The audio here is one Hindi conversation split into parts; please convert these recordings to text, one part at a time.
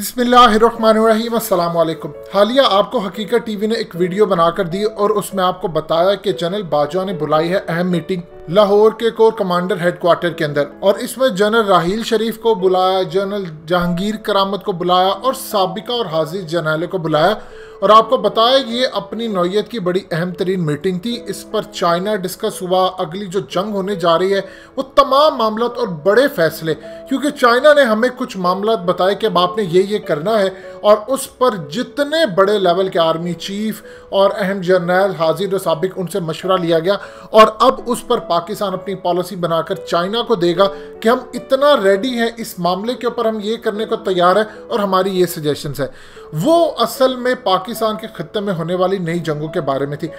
बिस्मिल्लाहिर्रहमानिर्रहीम अस्सलाम वालेकुम। हालिया आपको हकीकत टीवी ने एक वीडियो बनाकर दी और उसमें आपको बताया कि जनरल बाजवा ने बुलाई है अहम मीटिंग लाहौर के कोर कमांडर हेडक्वार्टर के अंदर, और इसमें जनरल राहील शरीफ को बुलाया, जनरल जहांगीर करामत को बुलाया और साबिका और हाजिर जर्नैलों को बुलाया और आपको बताया ये अपनी नौयत की बड़ी अहम तरीन मीटिंग थी। इस पर चाइना डिस्कस हुआ, अगली जो जंग होने जा रही है वो तमाम मामलात और बड़े फैसले, क्योंकि चाइना ने हमें कुछ मामलात बताए कि अब आपने ये करना है, और उस पर जितने बड़े लेवल के आर्मी चीफ और अहम जर्नैल हाजिर और साबिक उनसे मशवरा लिया गया और अब उस पर पाकिस्तान अपनी पॉलिसी बनाकर चाइना को देगा कि हम इतना रेडी हैं इस मामले के ऊपर, हम ये करने को तैयार है और हमारी ये सजेशंस है। वो असल में पाकिस्तान के खत्ते में होने वाली नई जंगों के बारे में थी।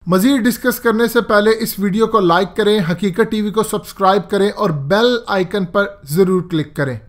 मजीद डिस्कस करने से पहले इस वीडियो को लाइक करें, हकीकत टीवी को सब्सक्राइब करें और बेल आइकन पर जरूर क्लिक करें।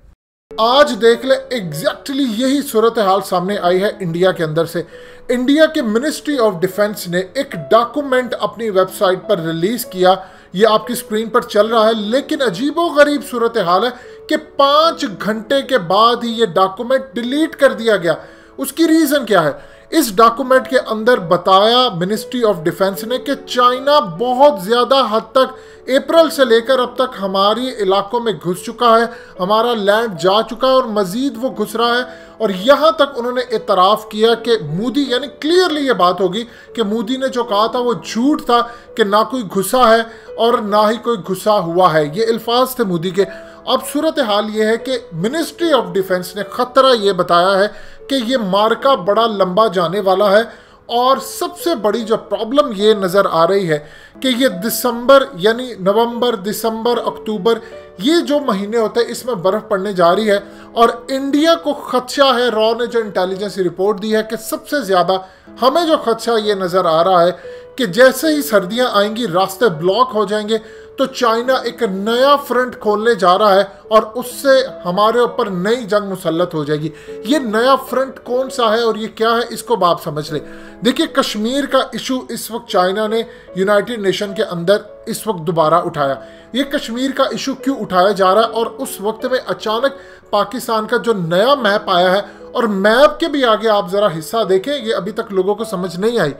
आज देख ले एग्जैक्टली यही सूरत हाल सामने आई है इंडिया के अंदर से। इंडिया के मिनिस्ट्री ऑफ डिफेंस ने एक डॉक्यूमेंट अपनी वेबसाइट पर रिलीज किया, ये आपकी स्क्रीन पर चल रहा है, लेकिन अजीबो गरीब सूरत हाल है कि 5 घंटे के बाद ही ये डॉक्यूमेंट डिलीट कर दिया गया। उसकी रीजन क्या है? इस डॉक्यूमेंट के अंदर बताया मिनिस्ट्री ऑफ डिफेंस ने कि चाइना बहुत ज़्यादा हद तक अप्रैल से लेकर अब तक हमारी इलाकों में घुस चुका है, हमारा लैंड जा चुका है और मज़ीद वो घुस रहा है। और यहाँ तक उन्होंने एतराफ़ किया कि मोदी, यानी क्लियरली ये बात होगी कि मोदी ने जो कहा था वो झूठ था कि ना कोई घुसा है और ना ही कोई घुसा हुआ है, ये अल्फाज थे मोदी के। अब सूरत हाल ये है कि मिनिस्ट्री ऑफ डिफेंस ने ख़तरा ये बताया है कि ये मार्का बड़ा लंबा जाने वाला है, और सबसे बड़ी जो प्रॉब्लम ये नज़र आ रही है कि ये दिसंबर यानी नवंबर, दिसंबर, अक्टूबर, ये जो महीने होते हैं इसमें बर्फ़ पड़ने जा रही है और इंडिया को खदशा है। रॉ ने जो इंटेलिजेंस रिपोर्ट दी है कि सबसे ज़्यादा हमें जो खदशा ये नज़र आ रहा है कि जैसे ही सर्दियाँ आएंगी रास्ते ब्लॉक हो जाएंगे, तो चाइना एक नया फ्रंट खोलने जा रहा है और उससे हमारे ऊपर नई जंग मुसल्लत हो जाएगी। ये नया फ्रंट कौन सा है और ये क्या है, इसको आप समझ लें। देखिए, कश्मीर का इशू इस वक्त चाइना ने यूनाइटेड नेशन के अंदर इस वक्त दोबारा उठाया। ये कश्मीर का इशू क्यों उठाया जा रहा है, और उस वक्त में अचानक पाकिस्तान का जो नया मैप आया है, और मैप के भी आगे आप ज़रा हिस्सा देखें, ये अभी तक लोगों को समझ नहीं आई।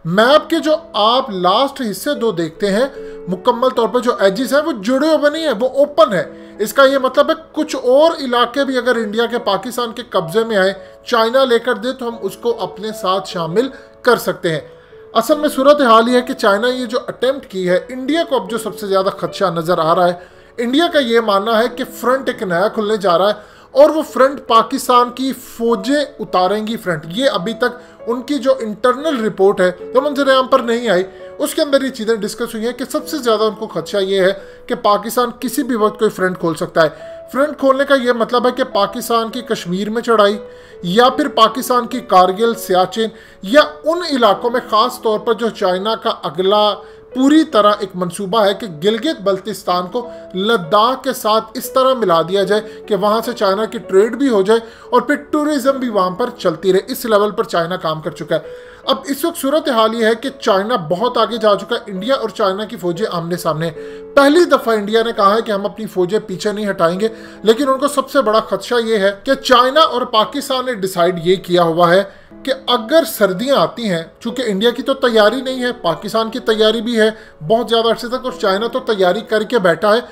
मैप के जो आप लास्ट हिस्से 2 देखते हैं, मुकम्मल तौर पर जो एजिस है वो जुड़े हुए नहीं है, वो ओपन है। इसका ये मतलब है कुछ और इलाके भी अगर इंडिया के पाकिस्तान के कब्जे में आए, चाइना लेकर दे, तो हम उसको अपने साथ शामिल कर सकते हैं। असल में सूरत हाल ये है कि चाइना ये जो अटेम्प्ट की है, इंडिया को अब जो सबसे ज़्यादा खदशा नज़र आ रहा है, इंडिया का ये मानना है कि फ्रंट एक नया खुलने जा रहा है और वो फ्रंट पाकिस्तान की फौजें उतारेंगी फ्रंट। ये अभी तक उनकी जो इंटरनल रिपोर्ट है जो मंजर-ए-आम पर नहीं आई, उसके अंदर ये चीज़ें डिस्कस हुई हैं कि सबसे ज़्यादा उनको खदशा ये है कि पाकिस्तान किसी भी वक्त कोई फ्रंट खोल सकता है। फ्रंट खोलने का ये मतलब है कि पाकिस्तान की कश्मीर में चढ़ाई, या फिर पाकिस्तान की कारगिल, सियाचिन, या उन इलाकों में ख़ास तौर पर जो चाइना का अगला पूरी तरह एक मंसूबा है कि गिलगित बल्तिस्तान को लद्दाख के साथ इस तरह मिला दिया जाए कि वहाँ से चाइना की ट्रेड भी हो जाए और फिर टूरिज्म भी वहाँ पर चलती रहे। इस लेवल पर चाइना काम कर चुका है। अब इस वक्त सूरत हाल ये है कि चाइना बहुत आगे जा चुका है। इंडिया और चाइना की फौजें आमने सामने। पहली दफ़ा इंडिया ने कहा है कि हम अपनी फौजें पीछे नहीं हटाएंगे, लेकिन उनको सबसे बड़ा खदशा ये है कि चाइना और पाकिस्तान ने डिसाइड ये किया हुआ है कि अगर सर्दियां आती हैं, चूंकि इंडिया की तो तैयारी नहीं है, पाकिस्तान की तैयारी भी है बहुत ज़्यादा अरसे तक, और चाइना तो तैयारी करके बैठा है।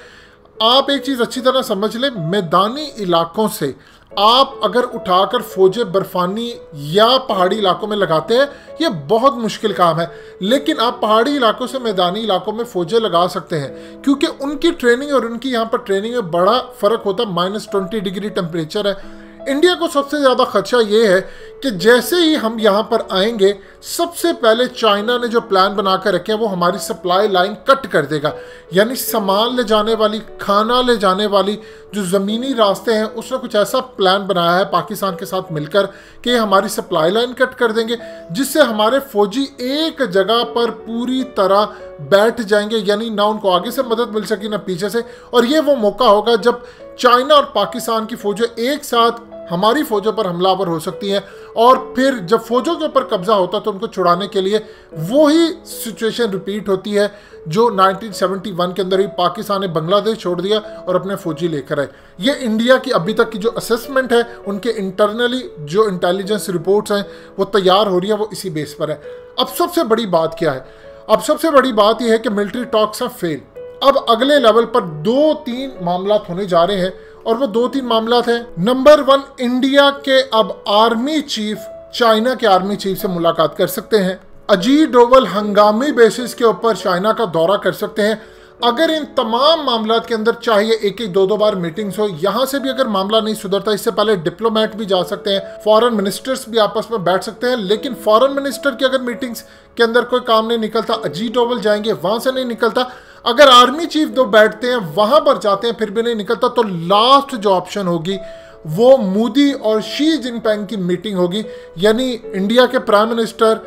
आप एक चीज़ अच्छी तरह समझ लें, मैदानी इलाकों से आप अगर उठाकर फौजें बर्फानी या पहाड़ी इलाकों में लगाते हैं, ये बहुत मुश्किल काम है, लेकिन आप पहाड़ी इलाकों से मैदानी इलाकों में फौजें लगा सकते हैं, क्योंकि उनकी ट्रेनिंग और उनकी यहाँ पर ट्रेनिंग में बड़ा फ़र्क होता है। -20 डिग्री टेम्परेचर है। इंडिया को सबसे ज़्यादा खदशा ये है कि जैसे ही हम यहाँ पर आएंगे, सबसे पहले चाइना ने जो प्लान बना कर रखे हैं वो हमारी सप्लाई लाइन कट कर देगा। यानी सामान ले जाने वाली, खाना ले जाने वाली जो ज़मीनी रास्ते हैं, उसने कुछ ऐसा प्लान बनाया है पाकिस्तान के साथ मिलकर कि हमारी सप्लाई लाइन कट कर देंगे, जिससे हमारे फौजी एक जगह पर पूरी तरह बैठ जाएंगे, यानी ना उनको आगे से मदद मिल सकी ना पीछे से। और ये वो मौका होगा जब चाइना और पाकिस्तान की फौजें एक साथ हमारी फौजों पर हमलावर हो सकती हैं, और फिर जब फौजों के ऊपर कब्जा होता है तो उनको छुड़ाने के लिए वही सिचुएशन रिपीट होती है जो 1971 के अंदर ही पाकिस्तान ने बांग्लादेश छोड़ दिया और अपने फौजी लेकर आए। ये इंडिया की अभी तक की जो असेसमेंट है, उनके इंटरनली जो इंटेलिजेंस रिपोर्ट्स हैं वो तैयार हो रही है, वो इसी बेस पर है। अब सबसे बड़ी बात क्या है? अब सबसे बड़ी बात यह है कि मिलिट्री टॉक्स हैं फेल। अब अगले लेवल पर 2-3 मामला होने जा रहे हैं, और वो 2-3 मामला हैं। नंबर 1, इंडिया के अब आर्मी चीफ चाइना के आर्मी चीफ से मुलाकात कर सकते हैं। अजीत डोवल हंगामी बेसिस के ऊपर चाइना का दौरा कर सकते हैं। अगर इन तमाम मामला के अंदर चाहिए 1-2 बार मीटिंग्स हो, यहां से भी अगर मामला नहीं सुधरता, इससे पहले डिप्लोमेट भी जा सकते हैं, फॉरेन मिनिस्टर्स भी आपस में बैठ सकते हैं। लेकिन फॉरेन मिनिस्टर की अगर मीटिंग्स के अंदर कोई काम नहीं निकलता, अजीत डोवल जाएंगे, वहां से नहीं निकलता। अगर आर्मी चीफ 2 बैठते हैं, वहां पर जाते हैं, फिर भी नहीं निकलता, तो लास्ट जो ऑप्शन होगी वो मोदी और शी जिनपिंग की मीटिंग होगी, यानी इंडिया के प्राइम मिनिस्टर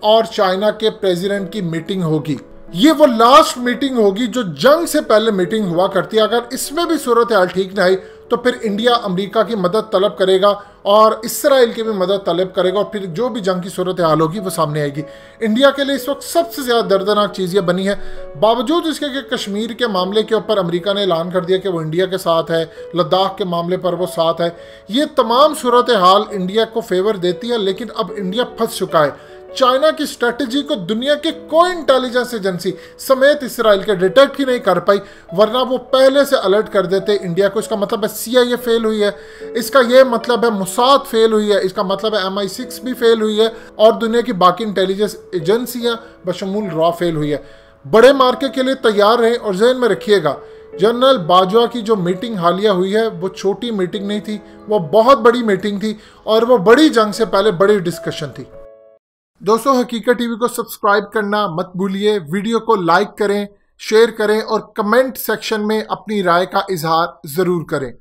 और चाइना के प्रेसिडेंट की मीटिंग होगी। ये वो लास्ट मीटिंग होगी जो जंग से पहले मीटिंग हुआ करती है। अगर इसमें भी सूरत हाल ठीक नहीं आई तो फिर इंडिया अमेरिका की मदद तलब करेगा और इसराइल की भी मदद तलब करेगा, और फिर जो भी जंग की सूरत हाल होगी वो सामने आएगी। इंडिया के लिए इस वक्त सबसे ज़्यादा दर्दनाक चीज़ ये बनी है, बावजूद इसके कि कश्मीर के मामले के ऊपर अमेरिका ने ऐलान कर दिया कि वो इंडिया के साथ है, लद्दाख के मामले पर वो साथ है, ये तमाम सूरत हाल इंडिया को फेवर देती है। लेकिन अब इंडिया फंस चुका है। चाइना की स्ट्रेटजी को दुनिया के कोई इंटेलिजेंस एजेंसी समेत इसराइल के डिटेक्ट ही नहीं कर पाई, वरना वो पहले से अलर्ट कर देते इंडिया को। इसका मतलब है CIA फेल हुई है, इसका ये मतलब है मोसाद फेल हुई है, इसका मतलब है MI6 भी फेल हुई है, और दुनिया की बाकी इंटेलिजेंस एजेंसियां बशमूल रॉ फेल हुई है। बड़े मार्के के लिए तैयार रहें और जहन में रखिएगा, जनरल बाजवा की जो मीटिंग हालिया हुई है वो छोटी मीटिंग नहीं थी, वो बहुत बड़ी मीटिंग थी, और वो बड़ी जंग से पहले बड़ी डिस्कशन थी। दोस्तों, हकीकत टीवी को सब्सक्राइब करना मत भूलिए, वीडियो को लाइक करें, शेयर करें और कमेंट सेक्शन में अपनी राय का इजहार ज़रूर करें।